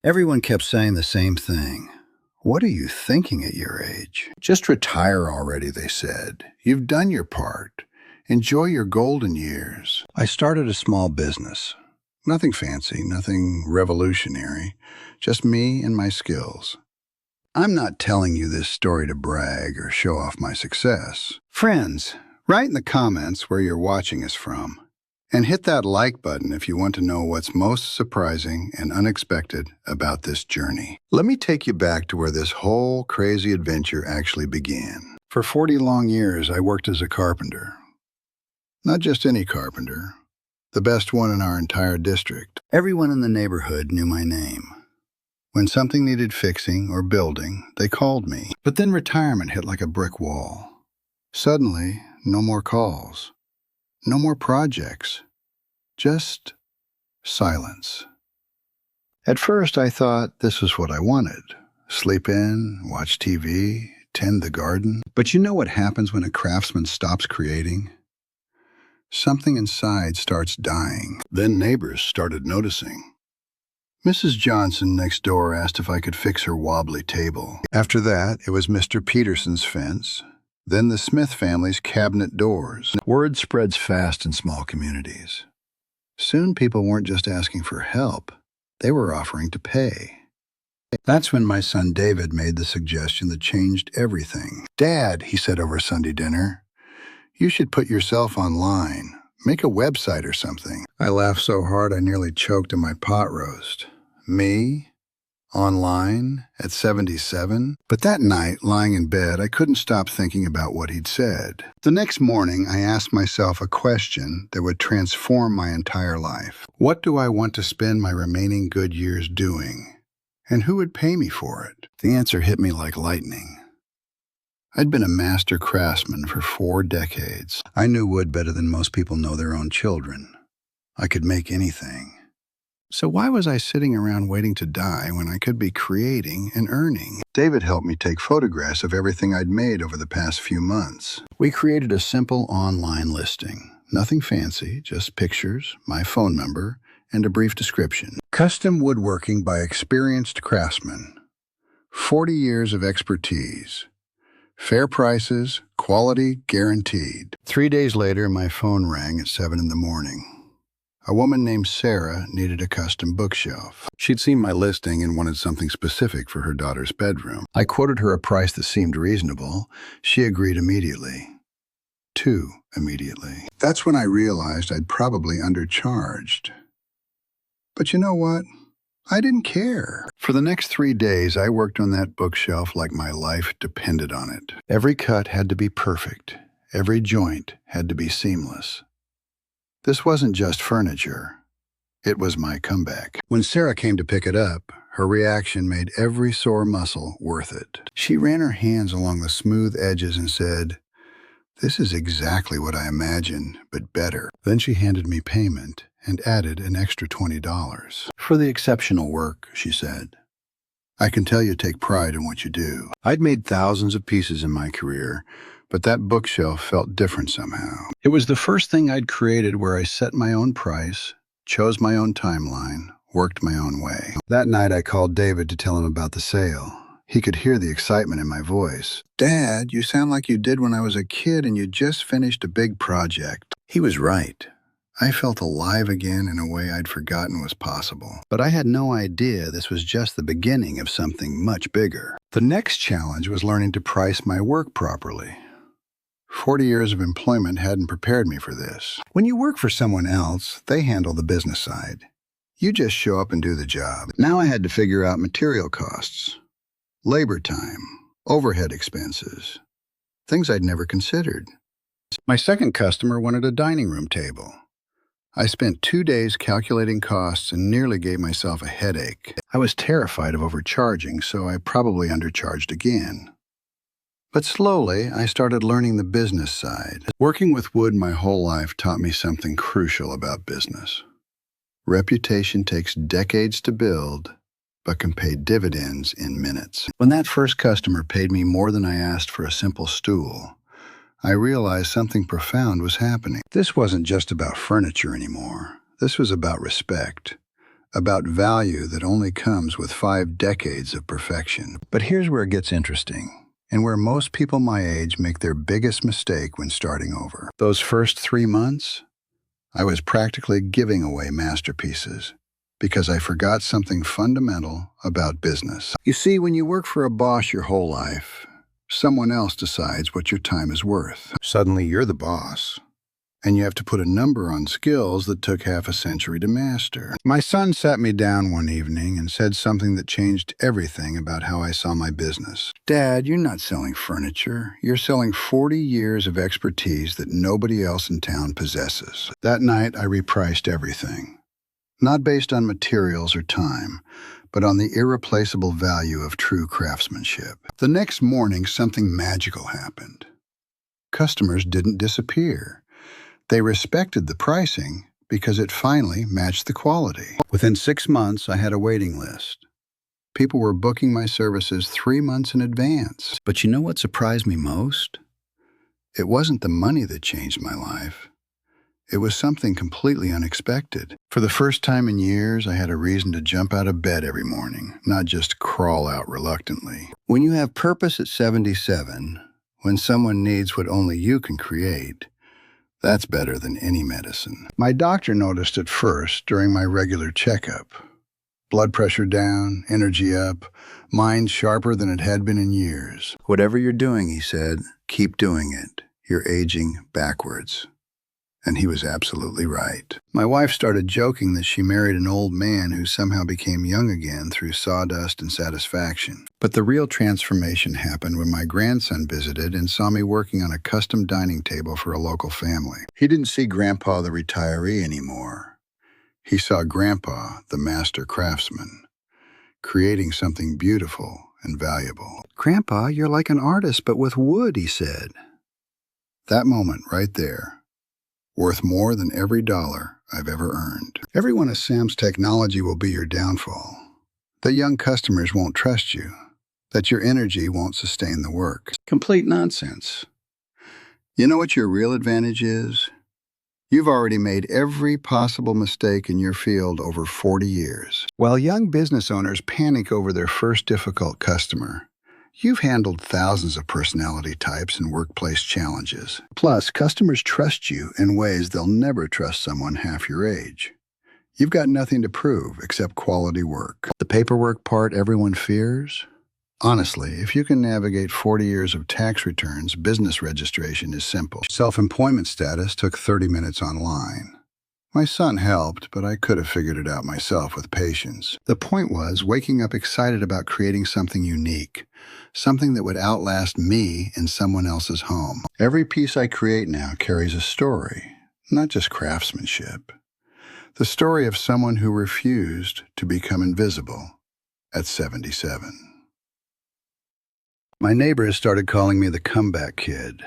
Everyone kept saying the same thing. What are you thinking at your age? Just retire already, they said. You've done your part. Enjoy your golden years. I started a small business. Nothing fancy, nothing revolutionary, just me and my skills. I'm not telling you this story to brag or show off my success. Friends, write in the comments where you're watching us from. And hit that like button if you want to know what's most surprising and unexpected about this journey. Let me take you back to where this whole crazy adventure actually began. For 40 long years, I worked as a carpenter. Not just any carpenter, the best one in our entire district. Everyone in the neighborhood knew my name. When something needed fixing or building, they called me. But then retirement hit like a brick wall. Suddenly, no more calls. No more projects, just silence. At first, I thought this was what I wanted. Sleep in, watch TV, tend the garden. But you know what happens when a craftsman stops creating? Something inside starts dying. Then neighbors started noticing. Mrs. Johnson next door asked if I could fix her wobbly table. After that, it was Mr. Peterson's fence. Then the Smith family's cabinet doors. Word spreads fast in small communities. Soon people weren't just asking for help, they were offering to pay. That's when my son David made the suggestion that changed everything. "Dad," he said over Sunday dinner, "you should put yourself online. Make a website or something." I laughed so hard I nearly choked on my pot roast. Me? Online at 77? But that night, lying in bed, I couldn't stop thinking about what he'd said. The next morning, I asked myself a question that would transform my entire life. What do I want to spend my remaining good years doing? And who would pay me for it? The answer hit me like lightning. I'd been a master craftsman for 4 decades. I knew wood better than most people know their own children. I could make anything. So why was I sitting around waiting to die when I could be creating and earning? David helped me take photographs of everything I'd made over the past few months. We created a simple online listing. Nothing fancy, just pictures, my phone number, and a brief description. Custom woodworking by experienced craftsmen. 40 years of expertise. Fair prices, quality guaranteed. 3 days later, my phone rang at 7 in the morning. A woman named Sarah needed a custom bookshelf. She'd seen my listing and wanted something specific for her daughter's bedroom. I quoted her a price that seemed reasonable. She agreed immediately. Too immediately. That's when I realized I'd probably undercharged. But you know what? I didn't care. For the next 3 days, I worked on that bookshelf like my life depended on it. Every cut had to be perfect. Every joint had to be seamless. This wasn't just furniture. It was my comeback. When Sarah came to pick it up, her reaction made every sore muscle worth it. She ran her hands along the smooth edges and said, "This is exactly what I imagined, but better." Then she handed me payment and added an extra $20. "For the exceptional work," she said. "I can tell you take pride in what you do." I'd made thousands of pieces in my career, but that bookshelf felt different somehow. It was the first thing I'd created where I set my own price, chose my own timeline, worked my own way. That night I called David to tell him about the sale. He could hear the excitement in my voice. "Dad, you sound like you did when I was a kid and you just finished a big project." He was right. I felt alive again in a way I'd forgotten was possible. But I had no idea this was just the beginning of something much bigger. The next challenge was learning to price my work properly. 40 years of employment hadn't prepared me for this. When you work for someone else, they handle the business side. You just show up and do the job. Now I had to figure out material costs, labor time, overhead expenses, things I'd never considered. My second customer wanted a dining room table. I spent 2 days calculating costs and nearly gave myself a headache. I was terrified of overcharging, so I probably undercharged again. But slowly, I started learning the business side. Working with wood my whole life taught me something crucial about business. Reputation takes decades to build, but can pay dividends in minutes. When that first customer paid me more than I asked for a simple stool, I realized something profound was happening. This wasn't just about furniture anymore. This was about respect, about value that only comes with 5 decades of perfection. But here's where it gets interesting, and where most people my age make their biggest mistake when starting over. Those first 3 months, I was practically giving away masterpieces because I forgot something fundamental about business. You see, when you work for a boss your whole life, someone else decides what your time is worth. Suddenly you're the boss, and you have to put a number on skills that took half a century to master. My son sat me down one evening and said something that changed everything about how I saw my business. Dad, you're not selling furniture. You're selling 40 years of expertise that nobody else in town possesses. That night, I repriced everything. Not based on materials or time, but on the irreplaceable value of true craftsmanship. The next morning, something magical happened. Customers didn't disappear. They respected the pricing because it finally matched the quality. Within 6 months, I had a waiting list. People were booking my services 3 months in advance. But you know what surprised me most? It wasn't the money that changed my life. It was something completely unexpected. For the first time in years, I had a reason to jump out of bed every morning, not just crawl out reluctantly. When you have purpose at 77, when someone needs what only you can create, that's better than any medicine. My doctor noticed it first during my regular checkup. Blood pressure down, energy up, mind sharper than it had been in years. Whatever you're doing, he said, keep doing it. You're aging backwards. And he was absolutely right. My wife started joking that she married an old man who somehow became young again through sawdust and satisfaction. But the real transformation happened when my grandson visited and saw me working on a custom dining table for a local family. He didn't see Grandpa the retiree anymore. He saw Grandpa, the master craftsman, creating something beautiful and valuable. Grandpa, you're like an artist, but with wood, he said. That moment right there, worth more than every dollar I've ever earned. Everyone assumes technology will be your downfall, that young customers won't trust you, that your energy won't sustain the work. Complete nonsense. You know what your real advantage is? You've already made every possible mistake in your field over 40 years. While young business owners panic over their first difficult customer, you've handled thousands of personality types and workplace challenges. Plus, customers trust you in ways they'll never trust someone half your age. You've got nothing to prove except quality work. The paperwork part everyone fears? Honestly, if you can navigate 40 years of tax returns, business registration is simple. Self-employment status took 30 minutes online. My son helped, but I could have figured it out myself with patience. The point was waking up excited about creating something unique, something that would outlast me in someone else's home. Every piece I create now carries a story, not just craftsmanship. The story of someone who refused to become invisible at 77. My neighbors started calling me the comeback kid.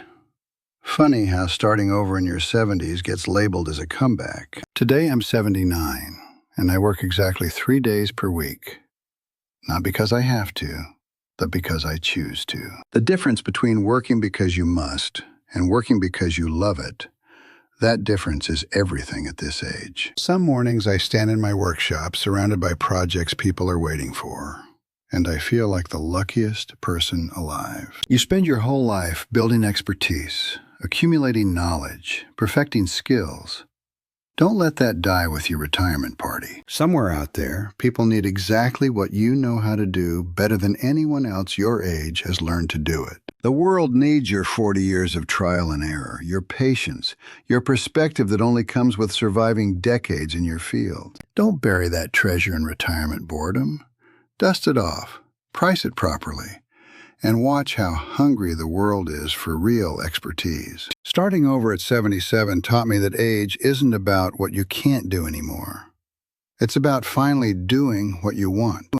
Funny how starting over in your 70s gets labeled as a comeback. Today I'm 79, and I work exactly 3 days per week. Not because I have to, but because I choose to. The difference between working because you must and working because you love it, that difference is everything at this age. Some mornings I stand in my workshop surrounded by projects people are waiting for, and I feel like the luckiest person alive. You spend your whole life building expertise, accumulating knowledge, perfecting skills. Don't let that die with your retirement party. Somewhere out there, people need exactly what you know how to do better than anyone else your age has learned to do it. The world needs your 40 years of trial and error, your patience, your perspective that only comes with surviving decades in your field. Don't bury that treasure in retirement boredom. Dust it off, price it properly, and watch how hungry the world is for real expertise. Starting over at 77 taught me that age isn't about what you can't do anymore. It's about finally doing what you want.